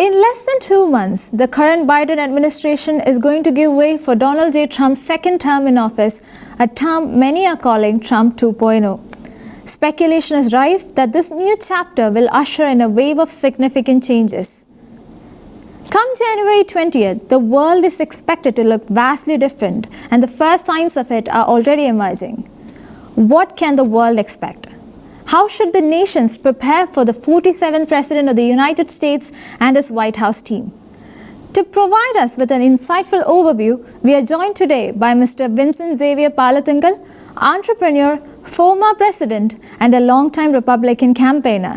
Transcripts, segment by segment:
In less than 2 months, the current Biden administration is going to give way for Donald J. Trump's second term in office, a term many are calling Trump 2.0. Speculation is rife that this new chapter will usher in a wave of significant changes. Come January 20th, the world is expected to look vastly different, and the first signs of it are already emerging. What can the world expect? How should the nations prepare for the 47th President of the United States and his White House team? To provide us with an insightful overview, we are joined today by Mr. Vinson Xavier Palathingal, entrepreneur, FOMA president, and a longtime Republican campaigner.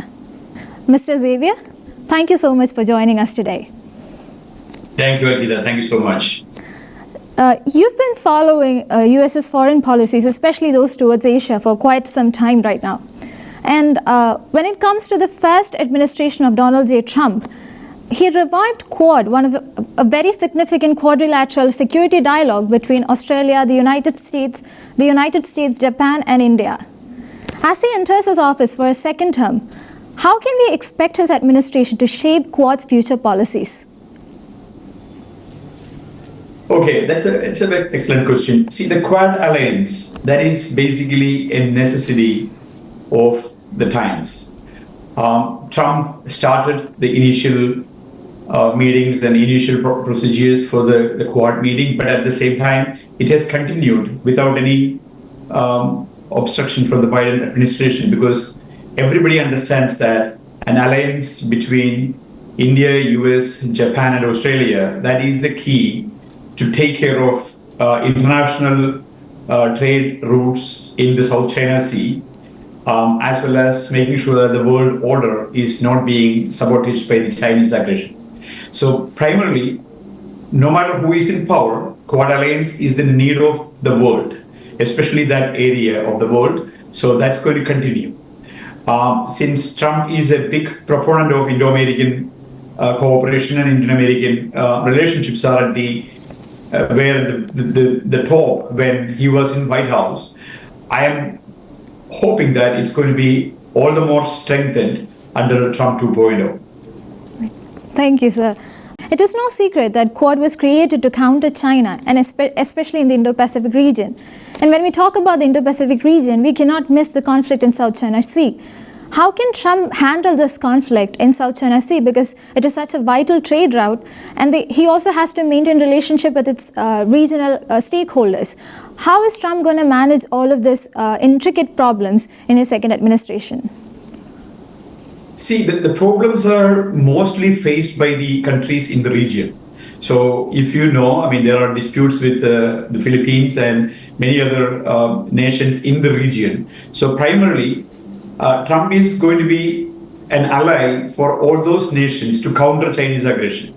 Mr. Xavier, thank you so much for joining us today. Thank you, Akita. Thank you so much. You've been following US's foreign policies, especially those towards Asia, for quite some time right now. And when it comes to the first administration of Donald J. Trump, he revived Quad, one of a very significant quadrilateral security dialogue between Australia, the United States, Japan, and India. As he enters his office for a second term, how can we expect his administration to shape Quad's future policies? Okay, it's a very excellent question. See, the Quad alliance, that is basically a necessity of the times. Trump started the initial meetings and initial procedures for the Quad meeting, but at the same time, it has continued without any obstruction from the Biden administration, because everybody understands that an alliance between India, US, Japan, and Australia, that is the key to take care of international trade routes in the South China Sea, as well as making sure that the world order is not being sabotaged by the Chinese aggression. So primarily, no matter who is in power, Quad Alliance is the need of the world, especially that area of the world. So that's going to continue. Since Trump is a big proponent of Indo-American cooperation and Indian-American relationships are at the top when he was in White House, I am hoping that it's going to be all the more strengthened under Trump 2.0. Thank you, sir. It is no secret that Quad was created to counter China, and especially in the Indo-Pacific region. And when we talk about the Indo-Pacific region, we cannot miss the conflict in South China Sea. How can Trump handle this conflict in South China Sea, because it is such a vital trade route, and he also has to maintain relationship with its regional stakeholders? How is Trump going to manage all of this intricate problems in his second administration? See, the problems are mostly faced by the countries in the region. So if you know, I mean, there are disputes with the Philippines and many other nations in the region. So primarily, Trump is going to be an ally for all those nations to counter Chinese aggression.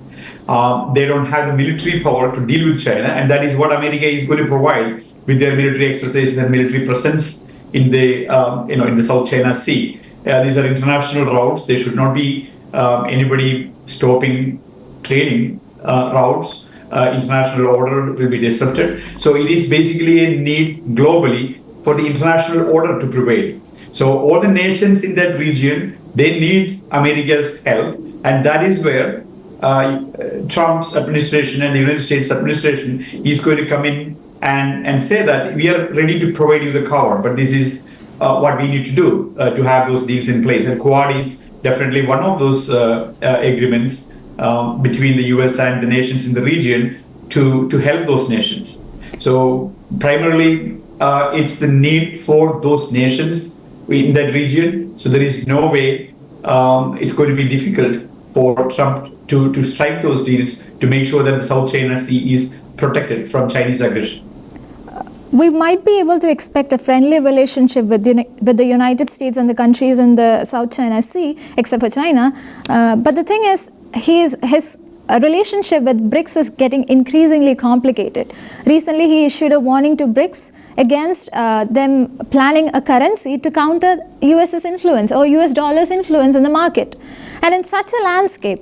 They don't have the military power to deal with China, and that is what America is going to provide with their military exercises and military presence in the in the South China Sea. These are international routes. There should not be anybody stopping trading routes. International order will be disrupted. So it is basically a need globally for the international order to prevail. So all the nations in that region, they need America's help, and that is where Trump's administration and the United States administration is going to come in and say that we are ready to provide you the cover, but this is what we need to do to have those deals in place. And Quad is definitely one of those agreements between the US and the nations in the region to help those nations. So primarily, it's the need for those nations in that region. So there is no way it's going to be difficult for Trump to strike those deals to make sure that the South China Sea is protected from Chinese aggression. We might be able to expect a friendly relationship with the United States and the countries in the South China Sea, except for China. But the thing is, his relationship with BRICS is getting increasingly complicated. Recently, he issued a warning to BRICS against them planning a currency to counter US's influence or US dollars influence in the market. And in such a landscape,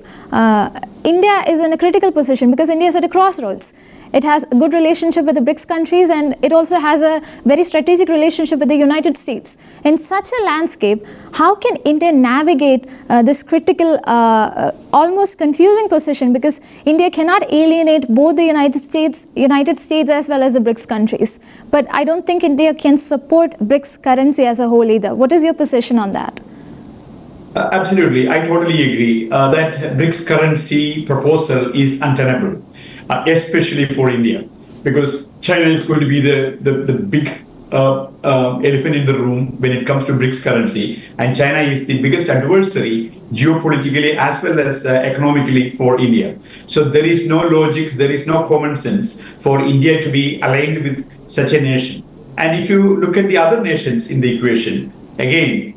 India is in a critical position because India is at a crossroads. It has a good relationship with the BRICS countries, and it also has a very strategic relationship with the United States. In such a landscape, how can India navigate this critical, almost confusing position? Because India cannot alienate both the United States as well as the BRICS countries. But I don't think India can support BRICS currency as a whole either. What is your position on that? Absolutely, I totally agree that BRICS currency proposal is untenable, especially for India, because China is going to be the big elephant in the room when it comes to BRICS currency, and China is the biggest adversary geopolitically as well as economically for India. So there is no logic, there is no common sense for India to be aligned with such a nation. And if you look at the other nations in the equation, again,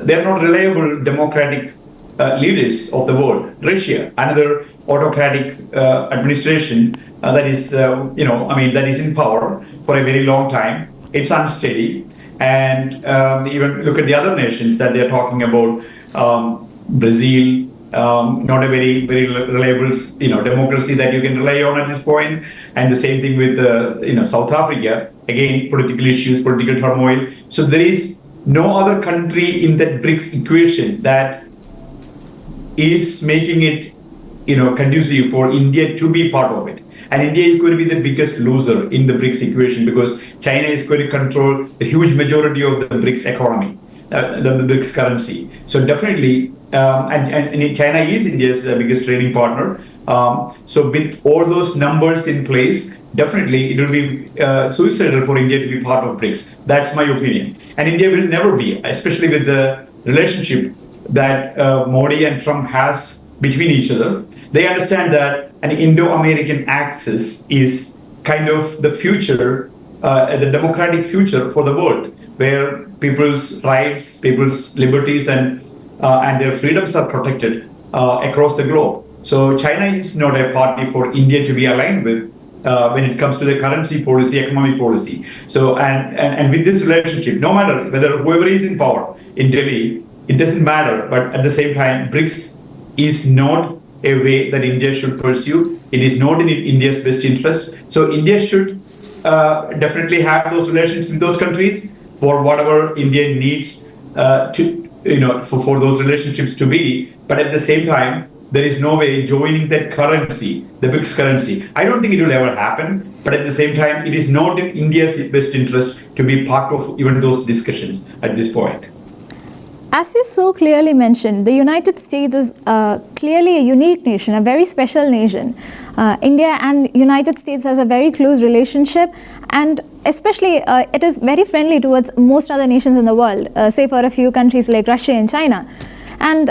they're not reliable democratic leaders of the world. Russia, another autocratic administration that is, that is in power for a very long time. It's unsteady. And even look at the other nations that they're talking about. Brazil, not a very reliable, democracy that you can rely on at this point. And the same thing with, South Africa. Again, political issues, political turmoil. So there is no other country in that BRICS equation that is making it, conducive for India to be part of it. And India is going to be the biggest loser in the BRICS equation because China is going to control the huge majority of the BRICS economy, the BRICS currency. So definitely, and China is India's biggest trading partner. So with all those numbers in place, definitely it will be suicidal for India to be part of BRICS. That's my opinion. And India will never be, especially with the relationship that Modi and Trump has between each other. They understand that an Indo-American axis is kind of the future, the democratic future for the world, where people's rights, people's liberties, and their freedoms are protected across the globe. So China is not a party for India to be aligned with when it comes to the currency policy, economic policy. So and with this relationship, no matter whether whoever is in power in Delhi, it doesn't matter. But at the same time, BRICS is not a way that India should pursue. It is not in India's best interest. So India should definitely have those relations with those countries for whatever India needs for those relationships to be. But at the same time, there is no way joining that currency, the BRICS currency. I don't think it will ever happen. But at the same time, it is not in India's best interest to be part of even those discussions at this point. As you so clearly mentioned, the United States is clearly a unique nation, a very special nation. India and United States has a very close relationship, and especially it is very friendly towards most other nations in the world, say for a few countries like Russia and China. And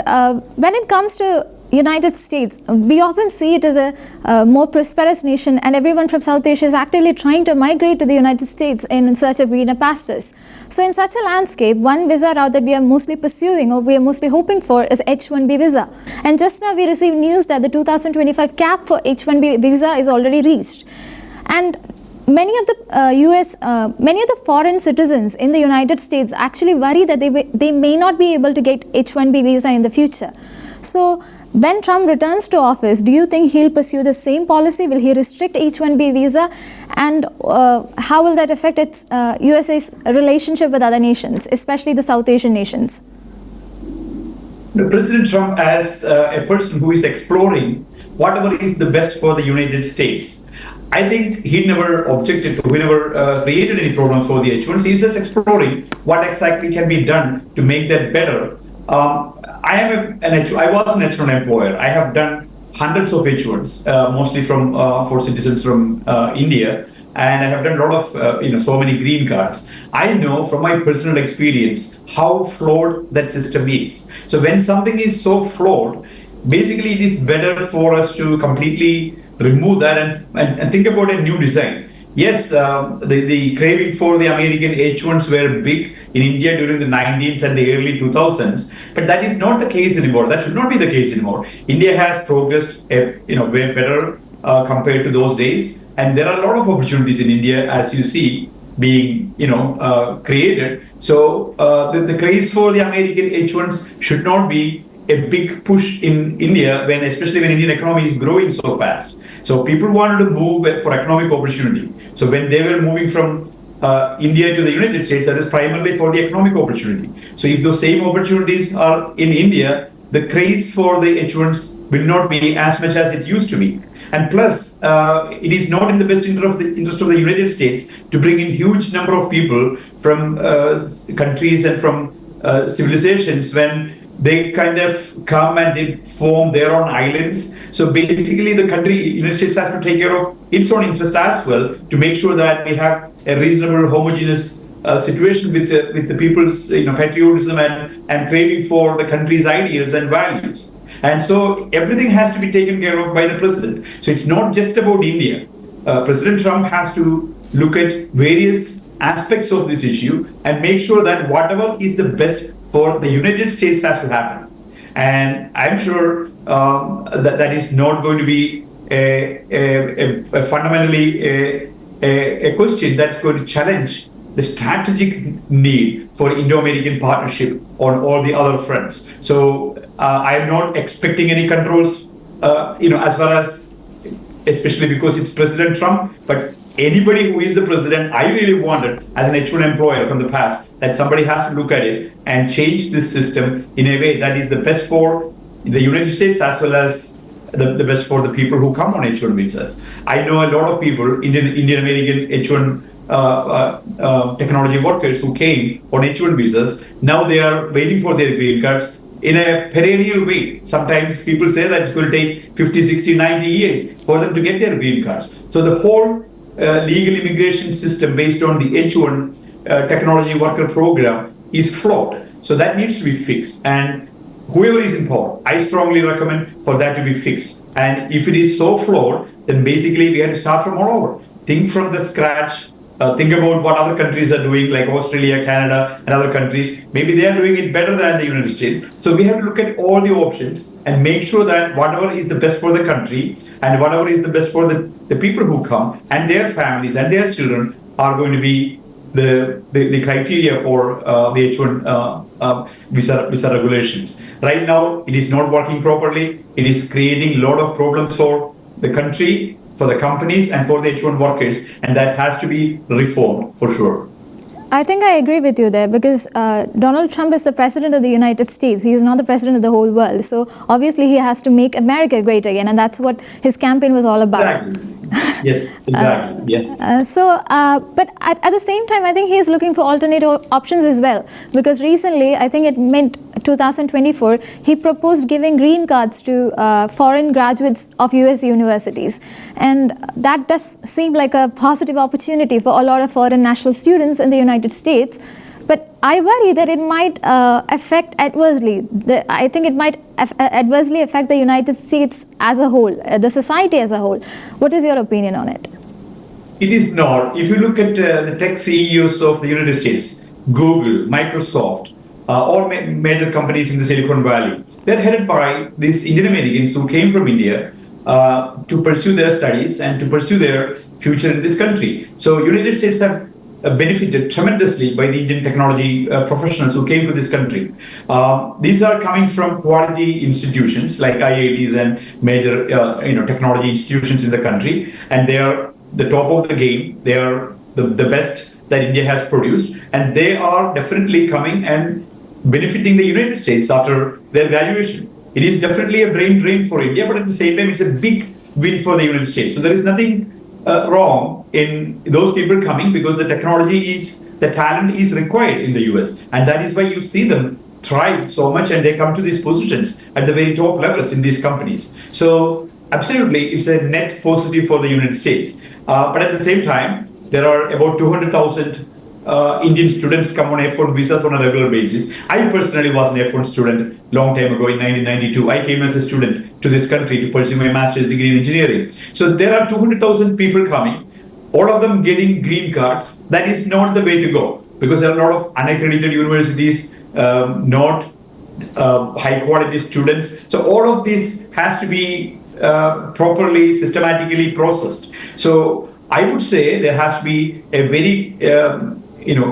when it comes to United States, we often see it as a more prosperous nation, and everyone from South Asia is actively trying to migrate to the United States in search of greener pastures. So in such a landscape, one visa route that we are mostly pursuing, or we are mostly hoping for, is H-1B visa. And just now we received news that the 2025 cap for H-1B visa is already reached. And many of the many of the foreign citizens in the United States actually worry that they may not be able to get H-1B visa in the future. So when Trump returns to office, do you think he'll pursue the same policy? Will he restrict H-1B visa? And how will that affect USA's relationship with other nations, especially the South Asian nations? President Trump, as a person who is exploring whatever is the best for the United States, I think he never objected to, he never created any problems for the H-1s. He's just exploring what exactly can be done to make that better. I was an H-1 employer. I have done hundreds of H-1s, mostly for citizens from India, and I have done a lot of so many green cards. I know from my personal experience how flawed that system is. So when something is so flawed, basically it is better for us to completely remove that and think about a new design. Yes, the craving for the American H-1s were big in India during the 90s and the early 2000s, but that is not the case anymore. That should not be the case anymore. India has progressed, way better compared to those days, and there are a lot of opportunities in India, as you see, being created. So the craze for the American H-1s should not be a big push in India, especially when Indian economy is growing so fast. So people wanted to move for economic opportunity. So when they were moving from India to the United States, that is primarily for the economic opportunity. So if those same opportunities are in India, the craze for the H1s will not be as much as it used to be. And plus, it is not in the best interest of the United States to bring in huge number of people from countries and from civilizations when they kind of come and they form their own islands. So basically, the United States has to take care of its own interest as well to make sure that we have a reasonable, homogeneous situation with the people's patriotism and craving for the country's ideals and values. And so everything has to be taken care of by the president. So it's not just about India. President Trump has to look at various aspects of this issue and make sure that whatever is the best for the United States has to happen. And I'm sure that is not going to be fundamentally a question that's going to challenge the strategic need for Indo-American partnership on all the other fronts. So I'm not expecting any controls, as far as, especially because it's President Trump, but anybody who is the president, I really wanted as an H1 employer from the past that somebody has to look at it and change this system in a way that is the best for the United States as well as the best for the people who come on H1 visas. I know a lot of people, Indian American H1 technology workers who came on H1 visas. Now they are waiting for their green cards in a perennial way. Sometimes people say that it's going to take 50, 60, 90 years for them to get their green cards. So the whole legal immigration system based on the H1 technology worker program is flawed. So that needs to be fixed. And whoever is in power, I strongly recommend for that to be fixed. And if it is so flawed, then basically we have to start from all over. Think from the scratch. Think about what other countries are doing, like Australia, Canada, and other countries. Maybe they are doing it better than the United States. So we have to look at all the options and make sure that whatever is the best for the country and whatever is the best for the people who come and their families and their children are going to be the criteria for the H1 visa regulations. Right now, it is not working properly. It is creating a lot of problems for the country, for the companies, and for the H1 workers, and that has to be reformed for sure. I think I agree with you there because Donald Trump is the president of the United States. He is not the president of the whole world. So obviously he has to make America great again, and that's what his campaign was all about. Exactly. Yes, exactly. Yes. But at the same time, I think he is looking for alternate options as well, because recently, I think it meant 2024, he proposed giving green cards to foreign graduates of US universities. And that does seem like a positive opportunity for a lot of foreign national students in the United States. But I worry that it might affect adversely. I think it might adversely affect the United States as a whole, the society as a whole. What is your opinion on it? It is not. If you look at the tech CEOs of the United States, Google, Microsoft, all major companies in the Silicon Valley, they're headed by these Indian Americans who came from India to pursue their studies and to pursue their future in this country. So United States have benefited tremendously by the Indian technology professionals who came to this country. These are coming from quality institutions like IITs and major technology institutions in the country, and they are the top of the game. They are the best that India has produced, and they are definitely coming and benefiting the United States after their graduation. It is definitely a brain drain for India, but at the same time, it's a big win for the United States. So there is nothing wrong in those people coming because the talent is required in the US. And that is why you see them thrive so much and they come to these positions at the very top levels in these companies. So absolutely, it's a net positive for the United States. But at the same time, there are about 200,000 Indian students come on F1 visas on a regular basis. I personally was an F1 student long time ago in 1992. I came as a student to this country to pursue my master's degree in engineering. So there are 200,000 people coming, all of them getting green cards. That is not the way to go because there are a lot of unaccredited universities, not high quality students. So all of this has to be properly, systematically processed. So I would say there has to be a very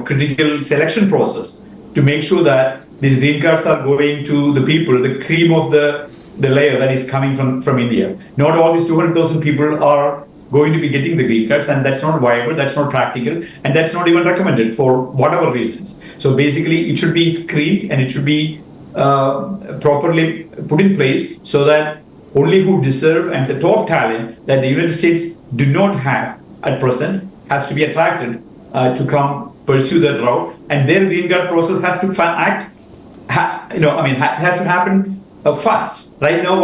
critical selection process to make sure that these green cards are going to the people, the cream of the layer that is coming from India. Not all these 200,000 people are going to be getting the green cards, and that's not viable, that's not practical, and that's not even recommended for whatever reasons. So basically, it should be screened and it should be properly put in place so that only who deserve and the top talent that the United States do not have at present has to be attracted to come pursue that route, and their green card process has to has to happen fast. Right now,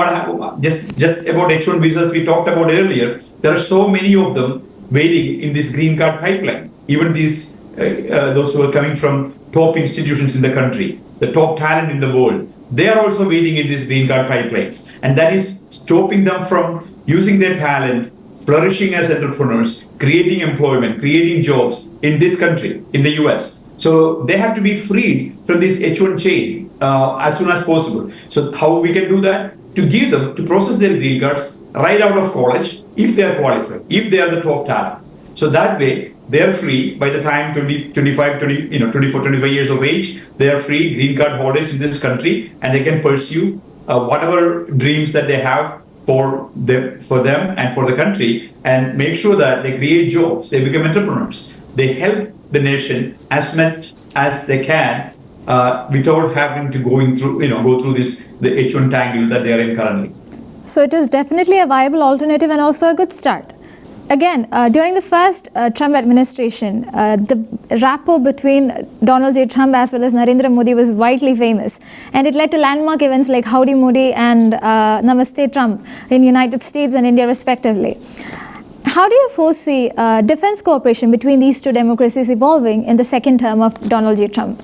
just about H1 visas we talked about earlier, there are so many of them waiting in this green card pipeline. Even these those who are coming from top institutions in the country, the top talent in the world, they are also waiting in these green card pipelines, and that is stopping them from using their talent, flourishing as entrepreneurs, creating employment, creating jobs in this country, in the US. So they have to be freed from this H1 chain as soon as possible. So how we can do that? To give them, to process their green cards right out of college, if they are qualified, if they are the top talent. So that way, they are free by the time 24, 25 years of age. They are free green card holders in this country, and they can pursue whatever dreams that they have for them and for the country, and make sure that they create jobs, they become entrepreneurs, they help the nation as much as they can without having to go through the H1 tangle that they are in currently. So it is definitely a viable alternative and also a good start. Again, during the first Trump administration, the rapport between Donald J. Trump as well as Narendra Modi was widely famous, and it led to landmark events like Howdy Modi and Namaste Trump in United States and India respectively. How do you foresee defense cooperation between these two democracies evolving in the second term of Donald J. Trump?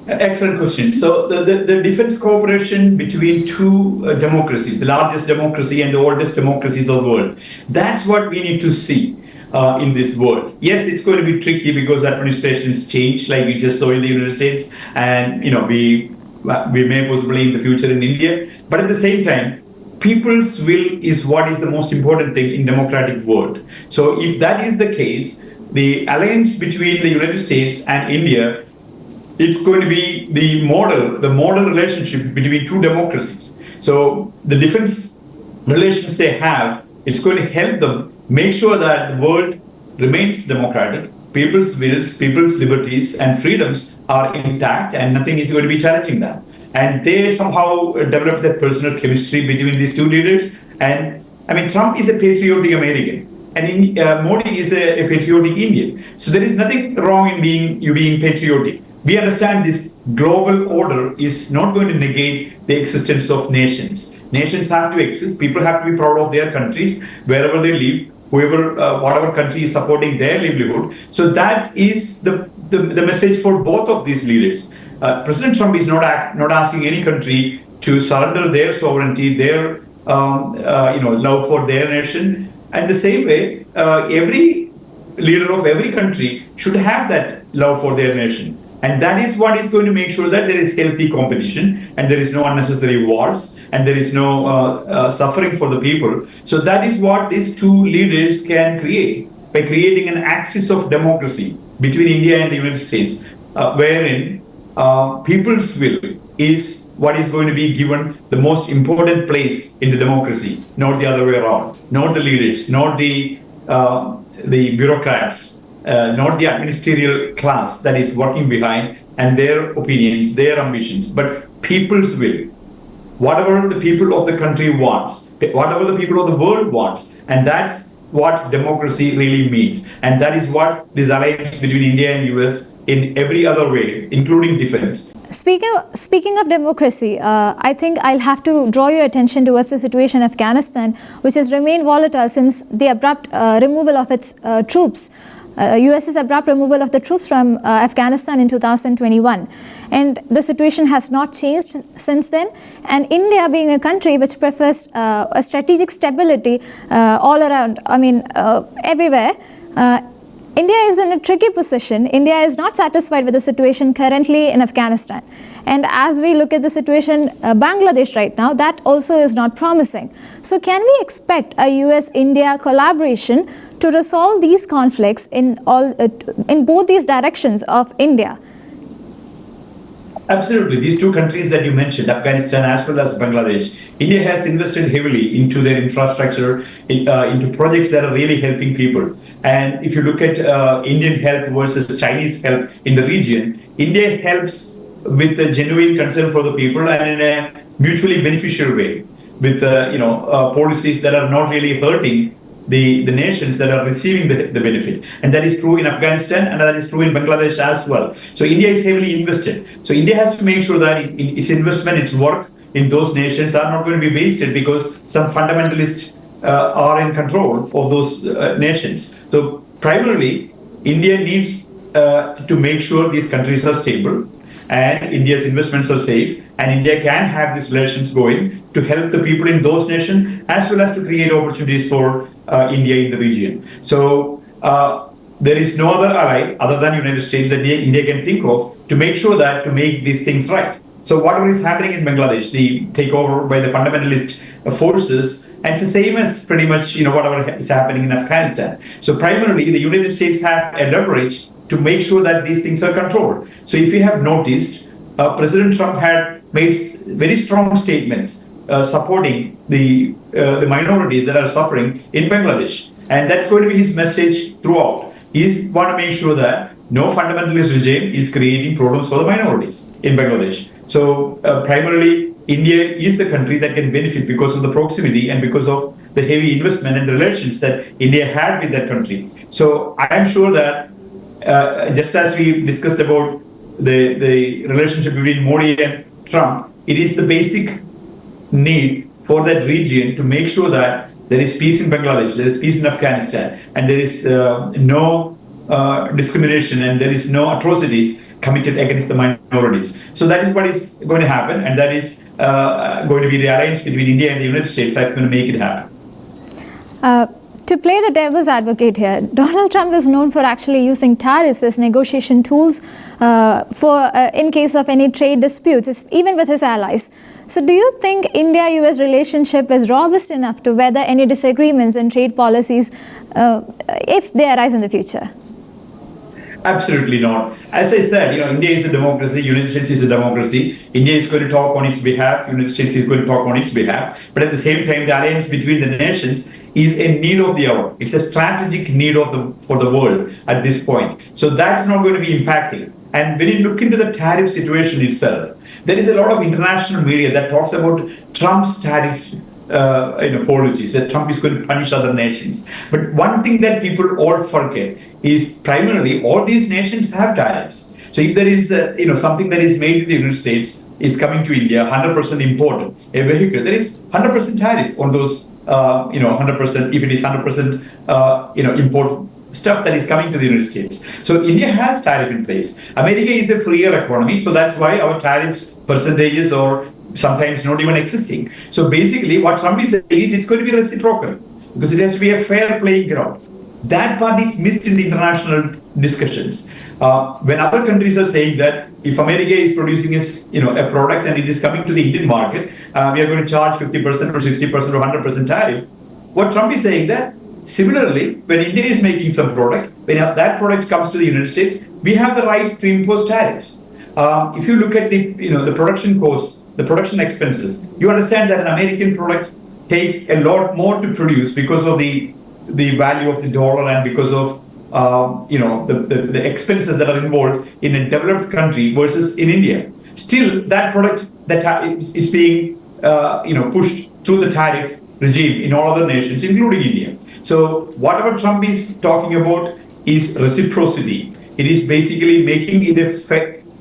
Excellent question. So the defense cooperation between two democracies, the largest democracy and the oldest democracy in the world, that's what we need to see in this world. Yes, it's going to be tricky because administrations change, like we just saw in the United States, and we may possibly in the future in India. But at the same time, people's will is what is the most important thing in democratic world. So if that is the case, the alliance between the United States and India, it's going to be the model relationship between two democracies. So the defense relations they have, it's going to help them make sure that the world remains democratic, people's wills, people's liberties and freedoms are intact, and nothing is going to be challenging that. And they somehow develop that personal chemistry between these two leaders. And I mean, Trump is a patriotic American, and Modi is a patriotic Indian. So there is nothing wrong in being patriotic. We understand this global order is not going to negate the existence of nations. Nations have to exist. People have to be proud of their countries wherever they live, whatever country is supporting their livelihood. So that is the message for both of these leaders. President Trump is not asking any country to surrender their sovereignty, their love for their nation. And the same way, every leader of every country should have that love for their nation. And that is what is going to make sure that there is healthy competition and there is no unnecessary wars and there is no suffering for the people. So that is what these two leaders can create by creating an axis of democracy between India and the United States, wherein people's will is what is going to be given the most important place in the democracy, not the other way around, not the leaders, not the bureaucrats, not the administrative class that is working behind and their opinions, their ambitions, but people's will. Whatever the people of the country wants, whatever the people of the world wants, and that's what democracy really means. And that is what this alliance between India and US in every other way, including defense. Speaking of democracy, I think I'll have to draw your attention towards the situation in Afghanistan, which has remained volatile since the abrupt removal of its troops. US's abrupt removal of the troops from Afghanistan in 2021, and the situation has not changed since then. And India, being a country which prefers a strategic stability all around, everywhere, India is in a tricky position. India is not satisfied with the situation currently in Afghanistan. And as we look at the situation Bangladesh right now, that also is not promising. So can we expect a US-India collaboration to resolve these conflicts in both these directions of India? Absolutely. These two countries that you mentioned, Afghanistan as well as Bangladesh, India has invested heavily into their infrastructure, into projects that are really helping people. And if you look at Indian help versus Chinese help in the region, India helps with a genuine concern for the people and in a mutually beneficial way, with policies that are not really hurting the nations that are receiving the benefit. And that is true in Afghanistan and that is true in Bangladesh as well. So India is heavily invested. So India has to make sure that its investment, its work in those nations are not going to be wasted because some fundamentalists are in control of those nations. So primarily, India needs to make sure these countries are stable and India's investments are safe, and India can have these relations going to help the people in those nations as well as to create opportunities for India in the region. So there is no other ally other than United States that India can think of to make sure that to make these things right. So whatever is happening in Bangladesh, the takeover by the fundamentalist forces, and it's the same as pretty much whatever is happening in Afghanistan. So primarily, the United States have a leverage to make sure that these things are controlled. So if you have noticed, President Trump had made very strong statements supporting the minorities that are suffering in Bangladesh, and that's going to be his message throughout. He want to make sure that no fundamentalist regime is creating problems for the minorities in Bangladesh. So primarily, India is the country that can benefit because of the proximity and because of the heavy investment and relations that India had with that country. So I am sure that just as we discussed about the relationship between Modi and Trump, it is the basic need for that region to make sure that there is peace in Bangladesh, there is peace in Afghanistan, and there is no discrimination and there is no atrocities committed against the minorities. So that is what is going to happen, and that is going to be the alliance between India and the United States that's going to make it happen. To play the devil's advocate here, Donald Trump is known for actually using tariffs as negotiation tools in case of any trade disputes, even with his allies. So do you think India-US relationship is robust enough to weather any disagreements in trade policies if they arise in the future? Absolutely not. As I said, India is a democracy, United States is a democracy. India is going to talk on its behalf, United States is going to talk on its behalf. But at the same time, the alliance between the nations is a need of the hour. It's a strategic need for the world at this point. So that's not going to be impacting. And when you look into the tariff situation itself, there is a lot of international media that talks about Trump's tariff policies, that Trump is going to punish other nations. But one thing that people all forget is primarily all these nations have tariffs. So if there is something that is made in the United States is coming to India, 100% imported, a vehicle, there is 100% tariff on those 100%, if it is 100% import stuff that is coming to the United States. So India has tariff in place. America is a freer economy, so that's why our tariffs percentages are sometimes not even existing. So basically what Trump is saying is it's going to be reciprocal because it has to be a fair playing ground. That part is missed in the international discussions. When other countries are saying that if America is producing a product and it is coming to the Indian market, we are going to charge 50% or 60% or 100% tariff. What Trump is saying that similarly, when India is making some product, when that product comes to the United States, we have the right to impose tariffs. If you look at the production costs, the production expenses, you understand that an American product takes a lot more to produce because of the value of the dollar and because of the expenses that are involved in a developed country versus in India. Still, that product it's being pushed through the tariff regime in all other nations, including India. So whatever Trump is talking about is reciprocity. It is basically making it a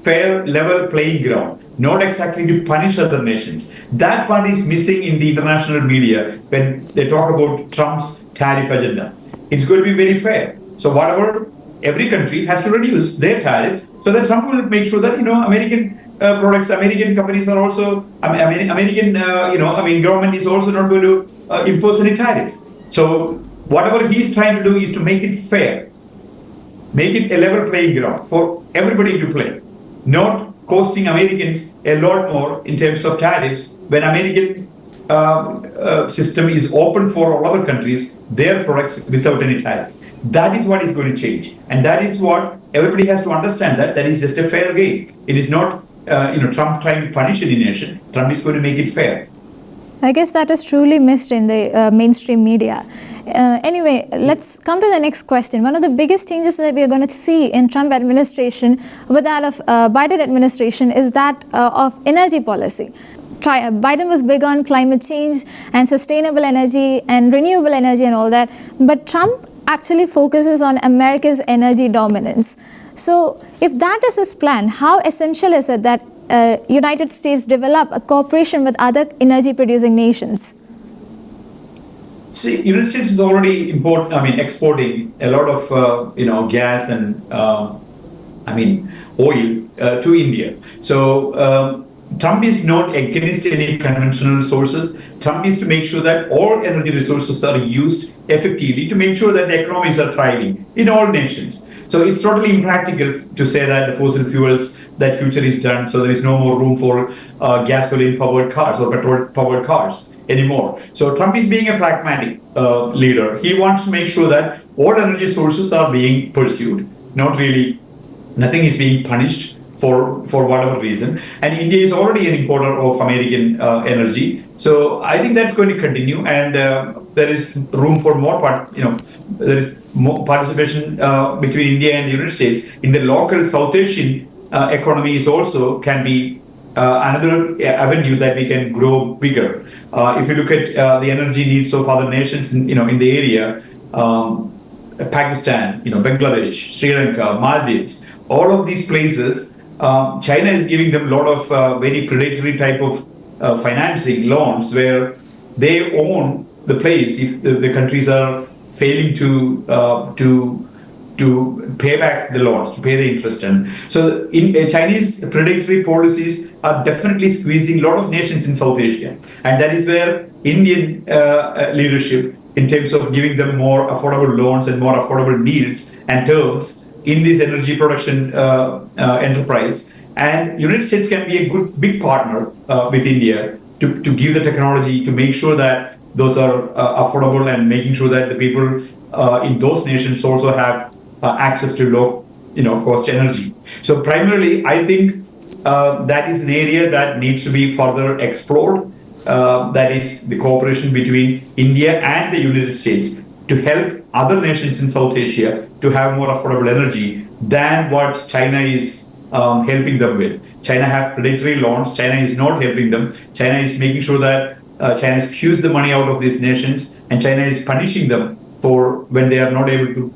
fair level playing ground, not exactly to punish other nations. That part is missing in the international media when they talk about Trump's tariff agenda. It's going to be very fair. So whatever, every country has to reduce their tariff so that Trump will make sure that, American products, American companies are also, American, government is also not going to impose any tariff. So whatever he's trying to do is to make it fair, make it a level playing ground for everybody to play, not costing Americans a lot more in terms of tariffs when American system is open for all other countries, their products without any tariff. That is what is going to change. And that is what everybody has to understand, that is just a fair game. It is not Trump trying to punish any nation. Trump is going to make it fair. I guess that is truly missed in the mainstream media. Anyway, let's come to the next question. One of the biggest changes that we are going to see in Trump administration with that of Biden administration is that of energy policy. Biden was big on climate change and sustainable energy and renewable energy and all that, but Trump actually focuses on America's energy dominance. So if that is his plan, how essential is it that United States develop a cooperation with other energy producing nations? See, United States is already exporting a lot of gas and oil to India. So Trump is not against any conventional resources. Trump is to make sure that all energy resources are used effectively to make sure that the economies are thriving in all nations. So it's totally impractical to say that the fossil fuels, that future is done, so there is no more room for gasoline-powered cars or petrol-powered cars anymore. So Trump is being a pragmatic leader. He wants to make sure that all energy sources are being pursued. Nothing is being punished for whatever reason. And India is already an importer of American energy. So I think that's going to continue, and there is room for more there is more participation between India and the United States in the local South Asian economy is also can be another avenue that we can grow bigger. If you look at the energy needs of other nations in the area, Pakistan, Bangladesh, Sri Lanka, Maldives, all of these places, China is giving them a lot of very predatory type of financing loans where they own the place if the countries are failing to pay back the loans, to pay the interest. And so Chinese predatory policies are definitely squeezing a lot of nations in South Asia. And that is where Indian leadership, in terms of giving them more affordable loans and more affordable deals and terms in this energy production enterprise. And United States can be a good big partner with India to give the technology to make sure that those are affordable and making sure that the people in those nations also have access to low, cost energy. So primarily, I think that is an area that needs to be further explored. That is the cooperation between India and the United States to help other nations in South Asia to have more affordable energy than what China is helping them with. China have predatory loans. China is not helping them. China is making sure that China skews the money out of these nations, and China is punishing them for when they are not able to,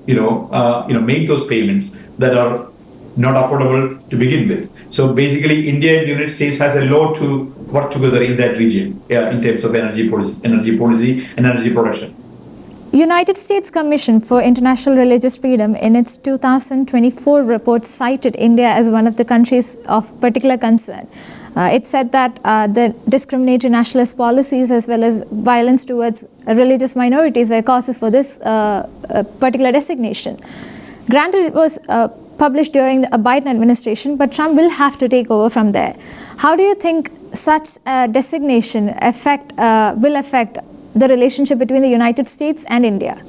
make those payments that are not affordable to begin with. So basically, India and the United States has a lot to work together in that region in terms of energy policy and energy production. United States Commission for International Religious Freedom in its 2024 report cited India as one of the countries of particular concern. It said that the discriminatory nationalist policies as well as violence towards religious minorities were causes for this particular designation. Granted, it was published during the Biden administration, but Trump will have to take over from there. How do you think such designation will affect the relationship between the United States and India?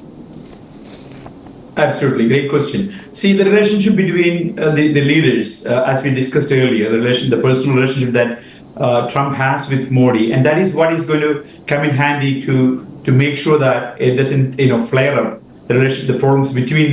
Absolutely, great question. See, the relationship between the leaders, as we discussed earlier, the personal relationship that Trump has with Modi, and that is what is going to come in handy to make sure that it doesn't, flare up the problems between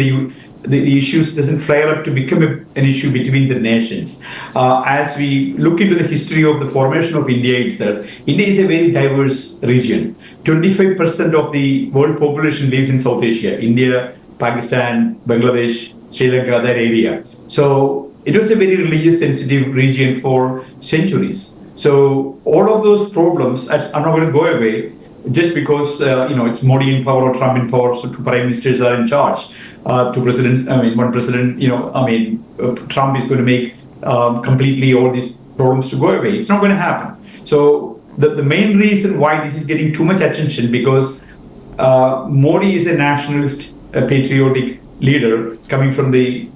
the issues doesn't flare up to become an issue between the nations. As we look into the history of the formation of India itself, India is a very diverse region. 25% of the world population lives in South Asia, India, Pakistan, Bangladesh, Sri Lanka, that area. So it was a very religious sensitive region for centuries. So all of those problems are not going to go away just because it's Modi in power or Trump in power, so two prime ministers are in charge. One president, Trump is going to make completely all these problems to go away. It's not going to happen. So the main reason why this is getting too much attention because Modi is a nationalist, a patriotic leader coming from the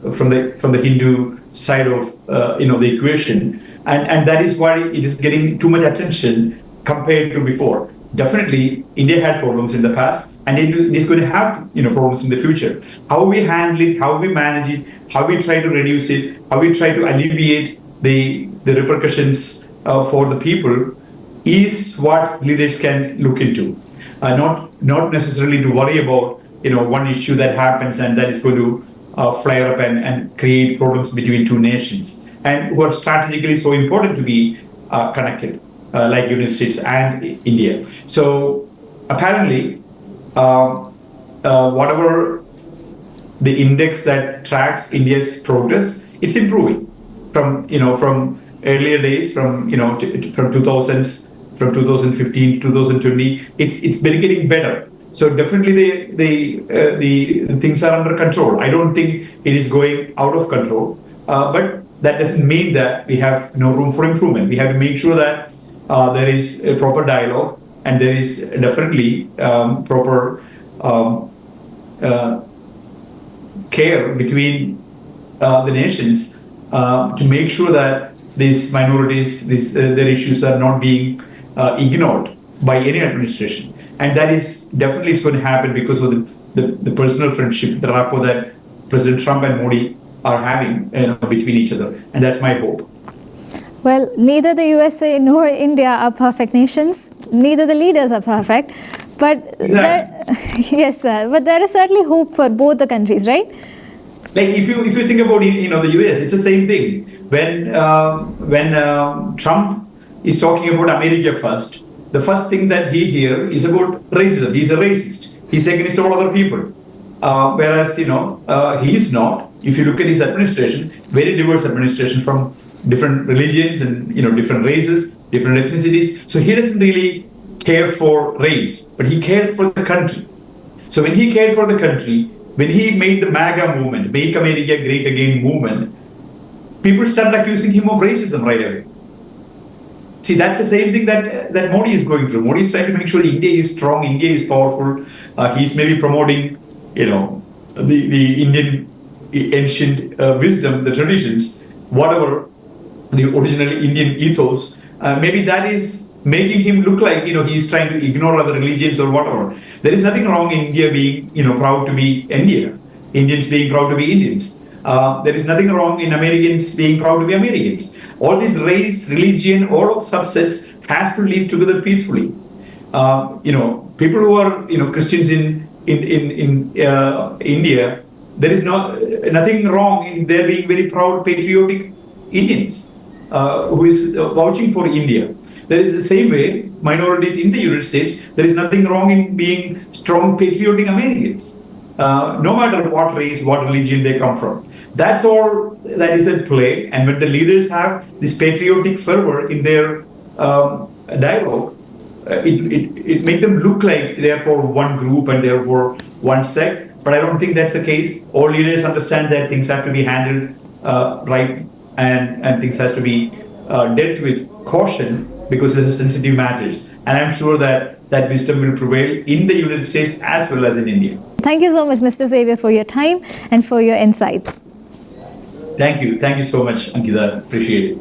Hindu side of the equation, and that is why it is getting too much attention compared to before. Definitely, India had problems in the past, and it is going to have problems in the future. How we handle it, how we manage it, how we try to reduce it, how we try to alleviate the repercussions for the people is what leaders can look into. Not necessarily to worry about one issue that happens and that is going to flare up and create problems between two nations and who are strategically so important to be connected, like United States and India. So apparently, whatever the index that tracks India's progress, it's improving from earlier days, from 2000s, from 2015 to 2020. It's been getting better. So definitely the things are under control. I don't think it is going out of control, but that doesn't mean that we have no room for improvement. We have to make sure that there is a proper dialogue and there is definitely proper care between the nations to make sure that these minorities, their issues are not being ignored by any administration. And that is definitely it's going to happen because of the personal friendship, the rapport that President Trump and Modi are having between each other. And that's my hope. Well, neither the USA nor India are perfect nations. Neither the leaders are perfect. But yes, sir. But there is certainly hope for both the countries, right? Like if you think about the US, it's the same thing. When Trump is talking about America first, the first thing that he hears is about racism. He's a racist. He's against all other people. Whereas he is not. If you look at his administration, very diverse administration from different religions and different races, different ethnicities. So he doesn't really care for race, but he cared for the country. So when he cared for the country, when he made the MAGA movement, Make America Great Again movement, people started accusing him of racism right away. See, that's the same thing that Modi is going through. Modi is trying to make sure India is strong, India is powerful. He's maybe promoting, the Indian ancient wisdom, the traditions, whatever the original Indian ethos. Maybe that is making him look like he's trying to ignore other religions or whatever. There is nothing wrong in India being proud to be India, Indians being proud to be Indians. There is nothing wrong in Americans being proud to be Americans. All these race, religion, all of subsets has to live together peacefully. People who are Christians in India, there is nothing wrong in their being very proud, patriotic Indians who is vouching for India. There is the same way minorities in the United States. There is nothing wrong in being strong, patriotic Americans, no matter what race, what religion they come from. That's all that is at play. And when the leaders have this patriotic fervor in their dialogue, it makes them look like they are for one group and they are for one sect. But I don't think that's the case. All leaders understand that things have to be handled right and things has to be dealt with caution because of the sensitive matters. And I'm sure that wisdom will prevail in the United States as well as in India. Thank you so much, Mr. Xavier, for your time and for your insights. Thank you. Thank you so much, Ankita. Appreciate it.